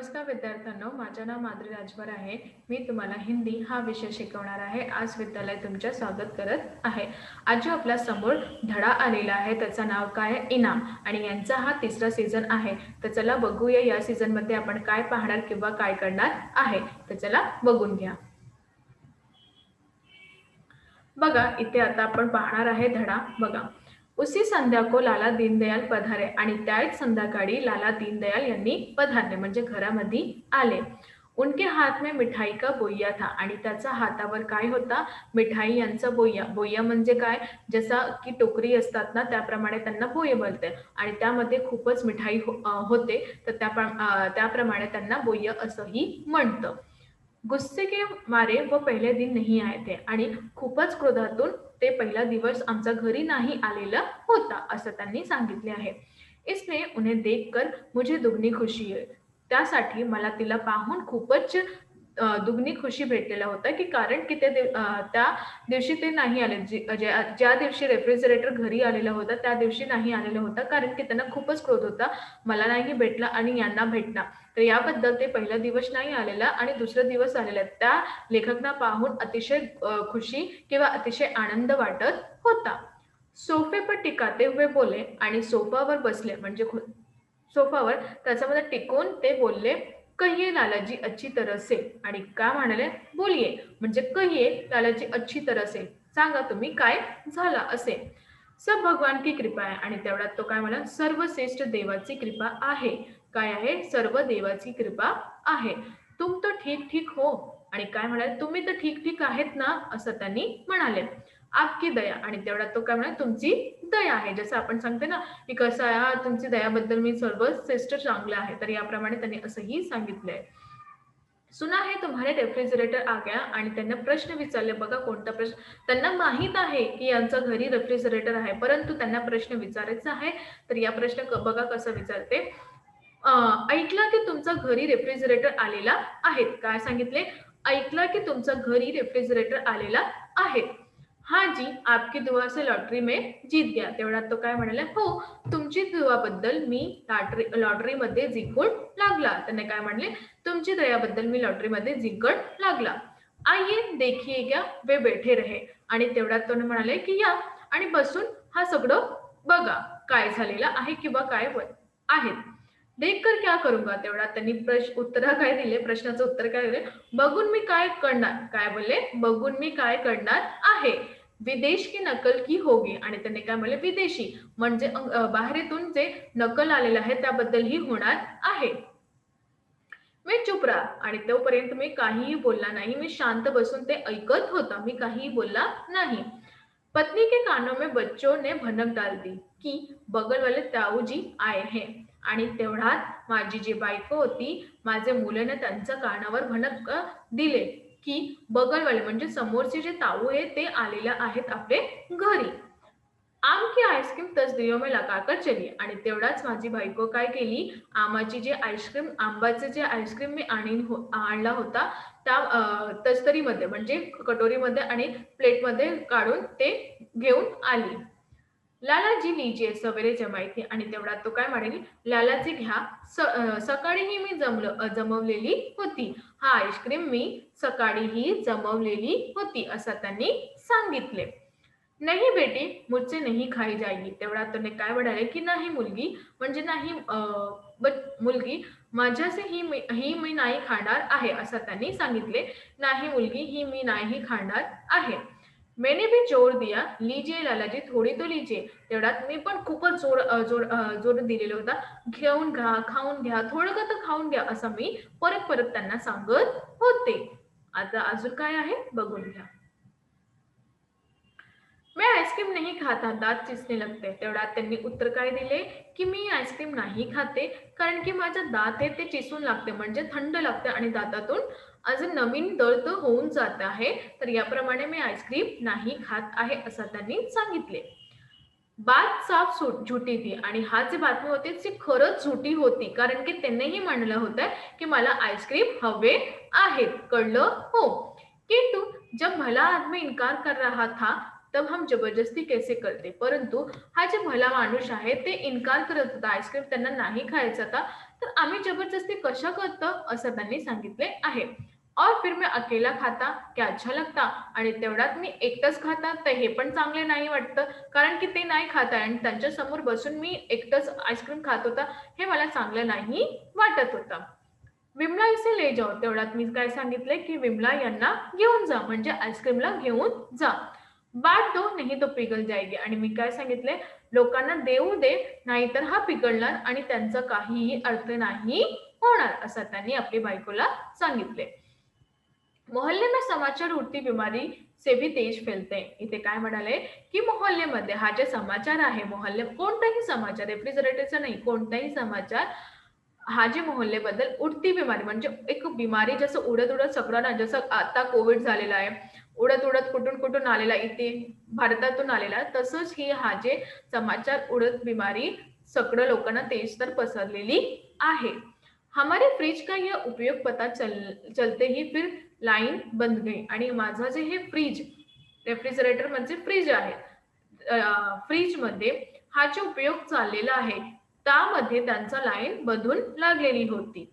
नमस्कार विद्यार्थ्यांनो, माझे नाव माधुरी राजभर आहे. मी तुम्हाला हिंदी हा विषय शिकवणार आहे. आज विद्यालय तुमचे स्वागत करत आहे. आज जो आपल्या समोर धडा आलेला आहे त्याचं नाव काय आहे? इनाम. आणि यांचा हा तिसरा सीझन आहे. तर चला बघूया या सीझन मध्ये आपण काय पाहणार किंवा काय करणार आहे. तर चला बघून घ्या. बघा इथे आता आपण पाहणार आहे धडा. बघा, उसी संध्या को लाला दीनदयाल पधारे. आणि त्याच संध्याकाळी लाला दीनदयाल यांनी पधारले म्हणजे घरामध्ये आले. उनके हात में मिठाई का बोया था. आणि त्याचा हातावर काय होता? मिठाई यांचा बोया. बोया म्हणजे काय? जसा की टोकरी असतात ना, त्याप्रमाणे त्यांना बोये बोलते. आणि त्यामध्ये खूपच मिठाई होते. तर त्याप्रमाणे त्यांना बोय असंही म्हणतं. गुस्से के मारे वो पहले दिन नहीं आए थे. आणि खूपच क्रोधातून ते पहिला दिवस आमच्या घरी नाही आलेला होता असं त्यांनी सांगितले आहे. इसने उन्हें देखकर मुझे दुगनी खुशी है. त्यासाठी मला तिला पाहून खूपच दुगनी खुशी भेटलेला होता की कारण की त्या दिवशी ते नाही आले. ज्या दिवशी रेफ्रिजरेटर घरी आलेला होता त्या दिवशी नाही आलेला होता कारण की त्यांना खूपच क्रोध होता. मला नाही भेटला आणि यांना भेटला. तर याबद्दल ते पहिला दिवस नाही आलेला आणि दुसरा दिवस आलेला. त्या लेखकना पाहून अतिशय खुशी किंवा अतिशय आनंद वाटत होता. सोफे पर टिकाते हुए बोले. आणि सोफावर बसले म्हणजे सोफावर त्याच्यामध्ये टिकून ते बोलले, कहिए लालाजी अच्छी तरह से. आणि काय म्हणाले? बोलिये म्हणजे कहिए लालाजी अच्छी तरह से. सांगा तुम्ही काय झाला असे. सब भगवान की कृपा आहे. आणि तेवढ्यात तो काय म्हणा? सर्वश्रेष्ठ देवाची कृपा आहे. काय आहे? सर्व देवाची कृपा आहे. तुम तो ठीक ठीक हो. आणि काय म्हणाले? तुम्ही तर ठीक ठीक आहेत ना असं त्यांनी म्हणाले. आपकी दया. आणि तेवढ्यात तो काय म्हणाले? तुमची दया आहे. जसं आपण सांगते ना की कसं आहे, हा तुमची दयाबद्दल मी सर्वश्रेष्ठ चांगलं आहे. तर याप्रमाणे त्यांनी असंही सांगितलंय. सुना है तुम्हारे रेफ्रिजरेटर आ गया. आणि त्यांना प्रश्न विचारले. बघा कोणता प्रश्न? त्यांना माहित आहे की यांच्या घरी रेफ्रिजरेटर आहे परंतु त्यांना प्रश्न विचारायचा आहे. तर या प्रश्न बघा कसं विचारते. ऐकलं की तुमच्या घरी रेफ्रिजरेटर आलेला आहे. काय सांगितले? ऐकलं की तुमच्या घरी रेफ्रिजरेटर आलेला आहे. हा जी आपकी दुआ से लॉटरी में जीत गया. तेवढ्यात तो काय म्हणाला? हो, तुमची दुआबद्दल मी लॉटरीमध्ये जिंकून लागला. त्याने काय म्हणले? तुमची दयाबद्दल मी लॉटरीमध्ये जिंकून लागला. आइए देखिए क्या वे बैठे रहे. आणि तेवढ्यात तो म्हणाले की या आणि बसून हा सगळं बघा काय झालेलं आहे किंवा काय आहेत. देखकर क्या करूंगा. तेवढ्यात त्यांनी उत्तर काय दिले? प्रश्नाचं उत्तर काय दिले? बघून मी काय करणार. काय बोलले? बघून मी काय करणार आहे. विदेश की नकल की होगी. आणि त्यांनी काय म्हणले? विदेशी म्हणजे बाहेरीतून जे नकल आलेलं आहे त्याबद्दल ही होणार आहे. मी चुप रहा. आणि तोपर्यंत मी काहीही बोलला नाही. मी शांत बसून ते ऐकत होता. मी काहीही बोलला नाही. पत्नी के कानों में बच्चों ने भनक डाल दी की बगल वाले ताऊजी आए हैं. आणि तेवढ्यात माझी जी बायको होती, माझे मुलाने त्यांच्या कानावर भनक दिले की बगलवाले म्हणजे समोरचे जे ताऊ आहे ते आलेले आहेत आपले घरी. आम की आईस्क्रीम तसदियों में लगाकर चली. आणि तेवढाच माझी बायको काय केली? आमाची जे आईस्क्रीम आंब्याचे जे आईस्क्रीम मी आणला होता त्या तस्तरीमध्ये म्हणजे कटोरीमध्ये आणि प्लेटमध्ये काढून ते घेऊन आली. लालाजी लीजिए सवेरे जमाई थी. आणि तेवढ्यात तो काय म्हणेल? लालाजी घ्या, सकाळीही मी जमवलेली होती. हा आईस्क्रीम मी सकाळीही जमवलेली होती असं त्यांनी सांगितले. नाही बेटी मुझसे नहीं खाई जाएगी. तेवढ्यात त्याने काय म्हणाले की नाही मुलगी म्हणजे नाही मुलगी माझ्याशी ही मी नाही खाणार आहे असं त्यांनी सांगितले. नाही मुलगी ही मी नाही खाणार आहे. मैंने भी जोर दिया लीजिए लालाजी थोडी तो लीजिए. तेवढ्यात मी पण खूपच जोर दिलेला होता. घेऊन घ्या, खाऊन घ्या, थोडं का तर खाऊन घ्या असं मी परत परत त्यांना सांगत होते. आता अजून काय आहे बघून घ्या. मैं आईस्क्रीम नहीं खाता दात चिसने लगते. तेवढ्यात त्यांनी उत्तर काय दिले की मी आईस्क्रीम नाही खाते कारण की माझ्या दात आहे ते चिसून लागते म्हणजे थंड लागते आणि दातातून अजून नवीन दर्द होऊन जात आहे. तर याप्रमाणे मी आईस्क्रीम नाही खात आहे असं त्यांनी सांगितले. बात साफ झुटी थी. आणि हा जी बातमी होती ती खरंच झुटी होती कारण की त्यांनीही म्हणलं होतं की मला आईस्क्रीम हवे आहेत. कळलं? हो. किंतु जब भला आदमी इनकार कर रहा था तब हम जबरदस्ती कैसे करते. परंतु हा जे भला माणूस आहे ते इन्कार करत होता. आईस्क्रीम त्यांना नाही खायचा होता. तर आम्ही जबरदस्ती कशा करतो असं त्यांनी सांगितले आहे. और फिर मैं अकेला खाता क्या अच्छा लगता, आणि तेवढ्यात मी एकटंच खाता तर हे पण चांगले नाही वाटतं, कारण की ते नाही खात आहे आणि त्यांच्या समोर बसून मी एकटंच आईस्क्रीम खात होता, हे मला चांगलं नाही वाटत होतं. विमला इसे ले जाओ, तेवढ्यात मी काय सांगितले की विमला यांना घेऊन जा, म्हणजे आईस्क्रीमला घेऊन जा. बाट दो नहीं तो पिघल जाएगी, आणि मी काय सांगितले, लोकांना देऊ दे, नाहीतर हा पिघळणार आणि त्यांचा काहीही अर्थ नाही होणार, असं त्यांनी आपली बायकोला सांगितले. मोहल्ले में समाचार उडती बिमारी से भी तेज फैलते हैं. इथे काय म्हणाले की मोहल्लेमध्ये हा जे समाचार आहे, मोहल्ले कोणताही समाचार, रेफ्रिजरेटरचा नाही, कोणताही समाचार हा जे मोहल्लेबद्दल उडती बिमारी म्हणजे एक बिमारी जसं उडत उडत सगळं ना, जसं आता कोविड झालेला आहे, उडत उडत कुठून कुठून आलेला, इथे भारतातून आलेला, तसंच ही हा जे समाचार उडत बिमारी सगळं लोकांना तेज तर पसरलेली आहे. हमारे फ्रिज का यह उपयोग पता चलते ही फिर लाईन बंद गई, आणि माझं जे हे फ्रीज, रेफ्रिजरेटर म्हणजे फ्रीज आहे, फ्रीजमध्ये हा जो उपयोग चाललेला आहे त्यामध्ये त्यांचा लाईन बंधून लागलेली होती.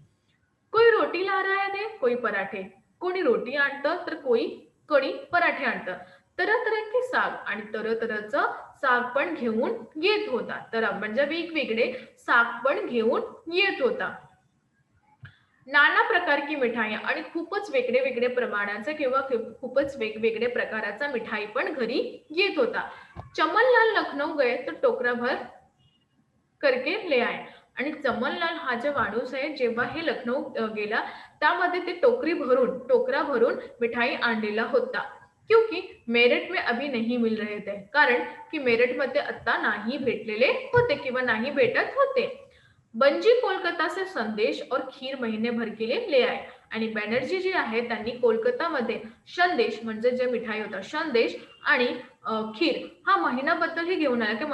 कोई रोटी ला रहा है, कोई पराठे, कोणी रोटी आणतं तर कोणी पराठे आणतं. तरह तरह के साग, आणि तरह तऱ्हेचं साग पण घेऊन येत होता. तर म्हणजे वेगवेगळे साग पण घेऊन येत होता. नाना प्रकार की मिठाई, आणि खूपच वेगळे वेगळे प्रमाणाचे किंवा खूपच वेगवेगळे प्रकाराचा मिठाई पण घरी येत होता. चमनलाल लखनऊ गए तो टोकरा भर करके ले आए, आणि चमनलाल हा जो माणूस आहे, जेव्हा हे लखनऊ गेला त्यामध्ये ते टोकरा भरून मिठाई आणलेला होता. क्योंकि मेरठ में अभी नहीं मिल रहे थे, कारण की मेरठमध्ये आता नाही भेटलेले होते किंवा नाही भेटत होते. बंजी कोलकाता से संदेश और खीर महीने भर के लिए ले आए, आणि बॅनर्जी जी आहे त्यांनी कोलकातामध्ये संदेश म्हणजे जे मिठाई होता, संदेश आणि खीर हा महिनाबद्दल ही घेऊन आला, की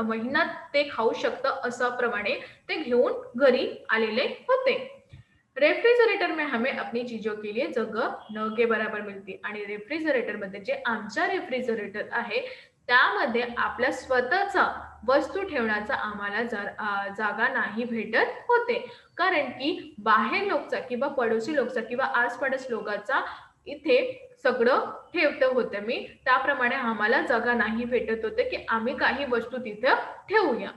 महिना ते खाऊ शकतं असं प्रमाणे ते घेऊन घरी आलेले होते. रेफ्रिजरेटर में हमें अपनी चीजों के लिए जगह न के बराबर मिळते, आणि रेफ्रिजरेटरमध्ये जे आमचा रेफ्रिजरेटर आहे त्यामध्ये आपल्या स्वतःचा वस्तू ठेवण्याचा आम्हाला जागा नाही भेटत होते, कारण की बाहेर लोकचा किंवा पडोसी लोकचा किंवा आसपास लोकांचा इथे सगळं ठेवतं होतं मी, त्याप्रमाणे आम्हाला जागा नाही भेटत होते की आम्ही काही वस्तू तिथे ठेवूया.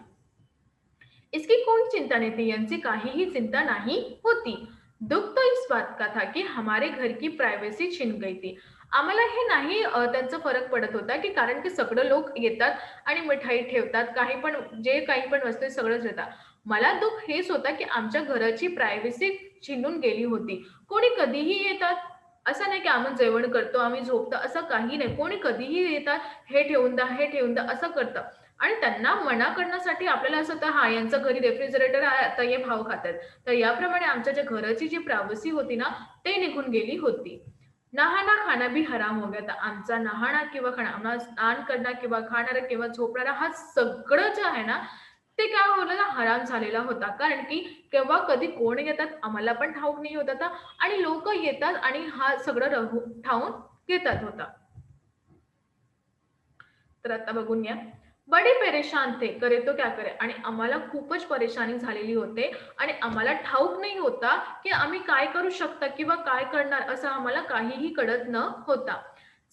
इसकी कोई चिंता नहीं थी, यांची काहीही चिंता नाही होती. दुःख तो इस बात का था कि हमारे घर की प्राइवेसी छिन गई थी. आम्हाला हे नाही त्यांचा फरक पडत होता, की कारण की सगळे लोक येतात आणि मिठाई ठेवतात, काही पण वस्तू सगळंच देतात. मला दुःख हेच होतं, की आमच्या घराची प्रायव्हसी छिनून गेली होती. कोणी कधीही येतात, असं नाही की आम्ही जेवण करतो, आम्ही झोपतो, असं काही नाही. कोणी कधीही येतात, हे ठेवून द्या, हे ठेवून द्या, असं करतं. आणि त्यांना मना करण्यासाठी आपल्याला असं होतं, हां, यांचं घरी रेफ्रिजरेटर आहे, आता हे भाव खातात. तर याप्रमाणे आमच्या ज्या घराची जी प्रायव्हसी होती ना, ते निघून गेली होती. नहाना खाना भी हराम हो गया था. आमचा नहाणा किंवा खाणं, आम्हाला स्नान करणं किंवा खाणारा किंवा झोपणारा हा सगळं जे आहे ना, ते काय होलं हराम झालेला होता. कारण की केव्हा कधी कोण येतात आम्हाला पण ठाऊक नाही होत होता, आणि लोक येतात आणि हा सगळं ठाऊन घेतात होता. तर आता बघून घ्या. बडे परेशान थे, करे तो क्या करे, आणि आम्हाला खूपच परेशानी झालेली होते आणि आम्हाला ठाऊक नाही होता की आम्ही काय करू शकता किंवा काय करणार, असं आम्हाला काहीही कळत न होता.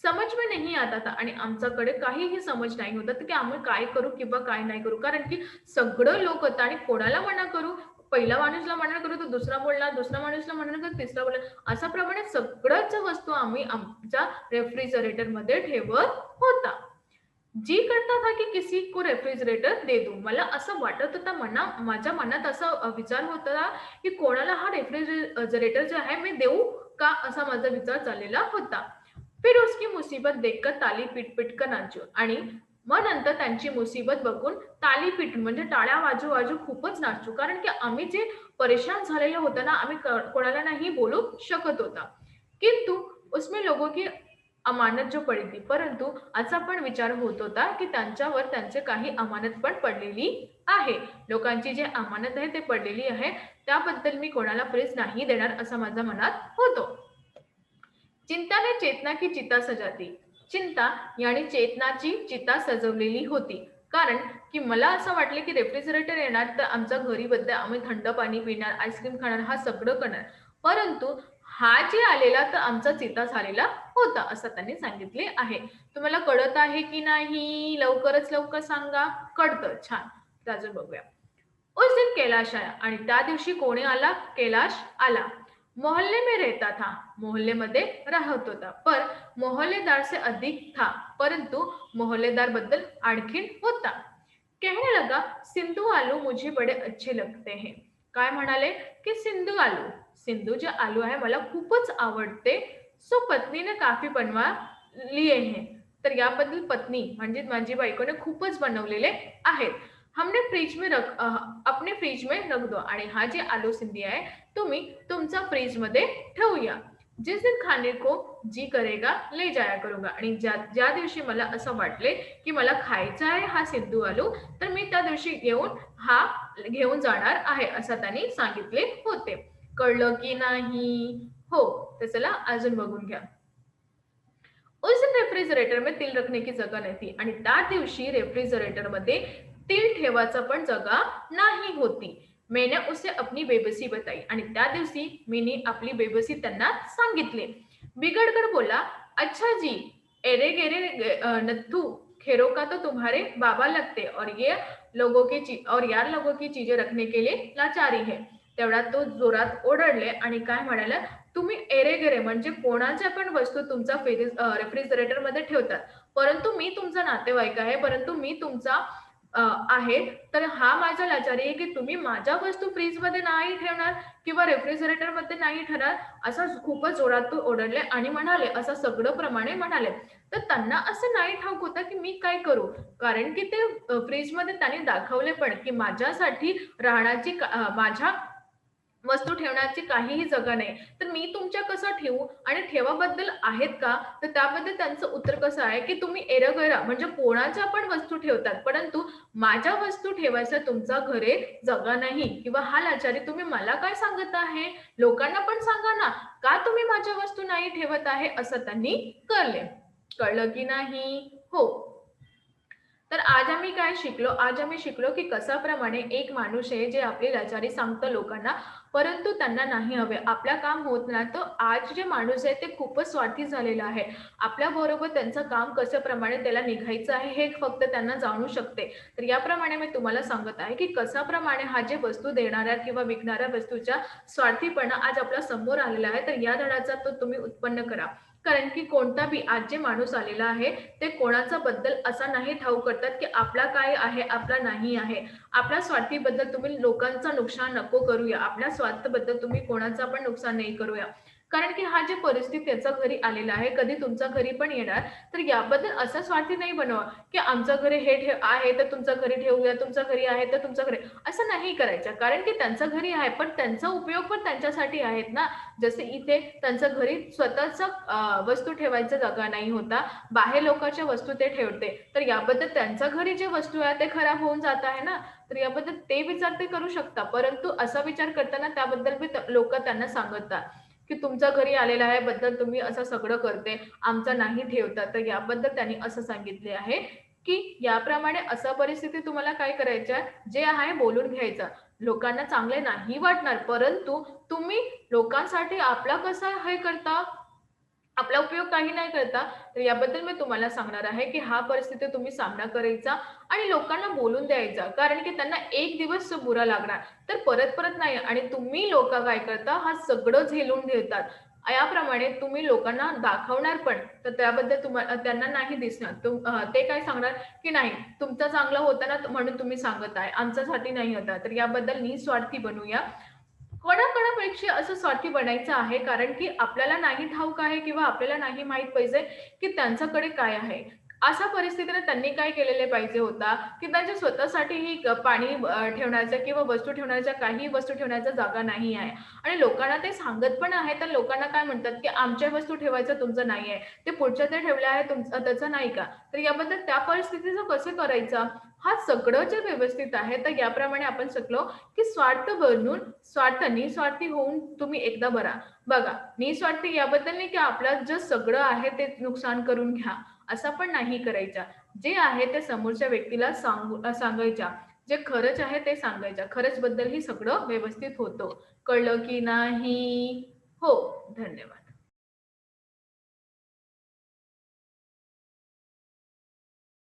समज में नहीं आता था, आणि आमच्याकडे काहीही समज नाही होत की आम्ही काय करू किंवा काय नाही करू, कारण की सगळं लोक होतं आणि कोणाला मना करू, पहिल्या माणूसला मना करू तर दुसरा बोलणार, दुसऱ्या माणूसला मना करू तिसरा बोलणार, अशा प्रमाणे सगळ्याच वस्तू आम्ही आमच्या रेफ्रिजरेटर मध्ये ठेवत होता. जी करता था की किसी को रेफ्रिजरेटर दे दूं. मला असं वाटत होतं, माझ्या मनात असा विचार होता की कोणाला हा रेफ्रिजरेटर जो आहे मी देऊ का, असा माझा विचार चाललेला होता. फिर उसकी मुसीबत देखकर ताली पीट कर नाचू, आणि मग नंतर त्यांची मुसीबत बघून ताली पीट म्हणजे टाळ्या वाजू वाजू खूपच नाचू, कारण की आम्ही जे परेशान झालेलं होतं ना, आम्ही कोणाला नाही बोलू शकत होता. किंतु उसमें लोगों की अमानत जो पडी थी, परंतु असा पण विचार होत होता की त्यांच्यावर त्यांचे काही अमानत पण पडलेली आहे. लोकांची जी अमानत आहे ते पडलेली आहे, त्याबद्दल मी कोणाला फ्रीज नाही देणार असं माझ्या मनात होतं. चिंता ने चेतना की चिता सजाती. चिंता याने चेतनाची चिता सजवलेली होती, कारण की मला असं वाटलं की रेफ्रिजरेटर येणार तर आमच्या घरी बद्दल आम्ही थंड पाणी पिणार, आईस्क्रीम खाणार, हा सगळं करणार. परंतु हा जे आलेला तर आमचा चिता झालेला होता, असं त्यांनी सांगितले आहे. तुम्हाला कळत आहे की नाही? लवकरच लवकर सांगा. कळतं. छान. तर अजून बघूया. उस दिन कैलाश आया आणि त्या दिवशी कोणी आला? कैलाश आला. मोहल्ले में रहता था. मोहल्लेमध्ये राहत होता. पर मोहल्लेदार से अधिक था. परंतु मोहल्लेदार बद्दल आणखीन होता. कहने लगा सिंधू आलू मुझे बड़े अच्छे लगते हैं. काय म्हणाले की सिंधू आलू, सिंधू जे आलू आहे मला खूपच आवडते. सो पत्नीने काफी बनवा लिए हैं. तर याबद्दल पत्नी म्हणजे माझी बायकोने खूपच बनवलेले आहेत. हमने फ्रिज में अपने फ्रिज में रख दो आणि हा जे आलू सिंधी आहे तुम्ही तुमचा फ्रीज मध्ये ठेवूया. जिस दिन खाने को जी करेगा ले जाया करूंगा. आणि ज्या ज्या दिवशी मला असं वाटले की मला खायचा आहे हा सिंधू आलू तर मी त्या दिवशी घेऊन जाणार आहे, असं त्यांनी सांगितले होते. कळलं की नाही? हो. तर चला अजून बघून घ्या. उस दिन रेफ्रिजरेटर में तिल रखने की जगह नहीं थी आणि त्या दिवशी रेफ्रिजरेटर मध्ये तिल ठेवायचं पण जागा नाही होती. मैंने उसे अपनी बेबसी बताई आणि त्या दिवशी मीनी आपली बेबसी त्यांना सांगितले. बिगड़कर बोला, अच्छा जी, एरे गेरे नथु खेरों का तो तुम्हारे बाबा लगते और यार लोगों की चीजें रखने के लिए लाचारी है. तेवढ्यात तो जोरात ओरडले आणि काय म्हणाला, तुम्ही एरेगेरे म्हणजे कोणाच्या पण वस्तू तुमचा रेफ्रिजरेटरमध्ये ठेवतात. परंतु मी तुमचा नातेवाईक आहे, परंतु मी तुमचा आहे. तर हा माझा लाचारी आहे, की तुम्ही माझ्या वस्तू फ्रीजमध्ये नाही ठेवणार किंवा रेफ्रिजरेटरमध्ये नाही ठेवणार. असं खूपच जोरात तो ओरडले आणि म्हणाले, असं सगळं प्रमाणे म्हणाले. तर त्यांना असं नाही ठाऊक होतं, की मी काय करू? कारण की ते फ्रीजमध्ये त्यांनी दाखवले पण, की माझ्यासाठी माझ्या वस्तू ठेवण्याची काहीही जागा नाही. तर मी तुमच्या कसं ठेवू आणि ठेवाबद्दल आहेत का? तर त्याबद्दल त्यांचं उत्तर कसं आहे, की तुम्ही एरगैरा म्हणजे कोणाच्या पण वस्तू ठेवतात, परंतु माझ्या वस्तू ठेवायचा तुमच्या घरी जागा नाही किंवा हा लाचारी तुम्ही मला काय सांगत आहे? लोकांना पण सांगा ना, का तुम्ही माझ्या वस्तू नाही ठेवत आहे? असं त्यांनी कळलं की नाही? हो. तर आज आम्ही काय शिकलो? आज आम्ही शिकलो, की कशाप्रमाणे एक माणूस आहे जे आपली लाचारी सांगतं लोकांना, परंतु त्यांना नाही हवे. आपलं काम होत नाही. तर आज जे माणूस आहे ते खूपच स्वार्थी झालेला आहे. आपल्याबरोबर त्यांचं काम कशाप्रमाणे त्याला निघायचं आहे हे फक्त त्यांना जाणू शकते. तर याप्रमाणे मी तुम्हाला सांगत आहे, की कशाप्रमाणे हा जे वस्तू देणाऱ्या किंवा विकणाऱ्या वस्तूचा स्वार्थीपणा आज आपल्या समोर आलेला आहे. तर या धड्याचा तो तुम्ही उत्पन्न करा. कारण की कोणता बी आज जे माणूस आलेला आहे ते कोणाचा बद्दल असा नाही ठाऊक करतात की आपला काय आहे, आपला नाही आहे. आपल्या स्वार्थीबद्दल तुम्ही लोकांचं नुकसान नको करूया. आपल्या स्वार्थबद्दल तुम्ही कोणाचं पण नुकसान नाही करूया. कारण की हा जे परिस्थिती त्याच्या घरी आलेला आहे, कधी तुमच्या घरी पण येणार. तर याबद्दल असं स्वार्थी नाही बनवा, की आमच्या घरी आहे तर तुमच्या घरी ठेवूया, तुमच्या घरी आहे तर तुमच्या घरी असं नाही करायचं. कारण की त्यांच्या घरी आहे, पण त्यांचा उपयोग पण त्यांच्यासाठी आहेत ना. जसे इथे त्यांच्या घरी स्वतःचा वस्तू ठेवायचा जागा नाही होता. बाहेर लोकांच्या वस्तू ते ठेवते. तर याबद्दल त्यांच्या घरी जे वस्तू आहे ते खराब होऊन जात आहे ना. तर याबद्दल ते विचार ते करू शकता. परंतु असा विचार करताना त्याबद्दल बी लोकं त्यांना सांगतात, की तुमच्या घरी आलेला आहे बद्दल तुम्ही असं सगळं करते, आमचा नाही ठेवता. तर याबद्दल त्यांनी असं सांगितले आहे, की याप्रमाणे अशा परिस्थिती तुम्हाला काय करायचं आहे, जे आहे बोलून घ्यायचं. लोकांना चांगले नाही वाटणार, परंतु तुम्ही लोकांसाठी आपला कसा हे करता, आपला उपयोग काही नाही करता. तर याबद्दल मी तुम्हाला सांगणार आहे, की हा परिस्थिती तुम्ही सामना करायचा आणि लोकांना बोलून द्यायचा. कारण की त्यांना एक दिवस तो बुरा लागणार, तर परत-परत नाही आणि तुम्ही लोकं काय करता, हा सगळं झेलून घेतात. याप्रमाणे तुम्ही लोकांना दाखवणार पण, तर त्याबद्दल त्यांना नाही दिसणार. ते काय सांगणार, की नाही तुमचं चांगलं होतं ना म्हणून तुम्ही सांगत आहे, आमच्यासाठी नाही होता. तर याबद्दल निस्वार्थी बनूया. कोणाकोणापेक्षा असं स्वार्थी बनायचं आहे कारण की आपल्याला नाही ठाऊक आहे किंवा आपल्याला नाही माहित पाहिजे की त्यांच्याकडे काय आहे. अशा परिस्थितीने त्यांनी काय केलेले पाहिजे होता, की त्यांच्या स्वतःसाठीही पाणी ठेवण्याच्या किंवा वस्तू ठेवण्याच्या काही वस्तू ठेवण्याच्या जागा नाही आहे आणि लोकांना ते सांगत पण आहे. तर लोकांना काय म्हणतात, की आमच्या वस्तू ठेवायचं तुमचं नाही आहे. ते पुढच्या ते ठेवलं आहे त्याचं नाही का? तर याबद्दल त्या परिस्थितीचं कसं करायचं? हा सगळं जे व्यवस्थित आहे, तर याप्रमाणे आपण शिकलो, की स्वार्थ बनून निस्वार्थी होऊन तुम्ही एकदा बरा. बघा, निस्वार्थी याबद्दल नाही, की आपलं जे सगळं आहे ते नुकसान करून घ्या, असं पण नाही करायचं. जे आहे ते समोरच्या व्यक्तीला सांगायच्या. जे खरंच आहे ते सांगायच्या. खरंच बद्दल ही सगळं व्यवस्थित होतं. कळलं की नाही? हो, धन्यवाद.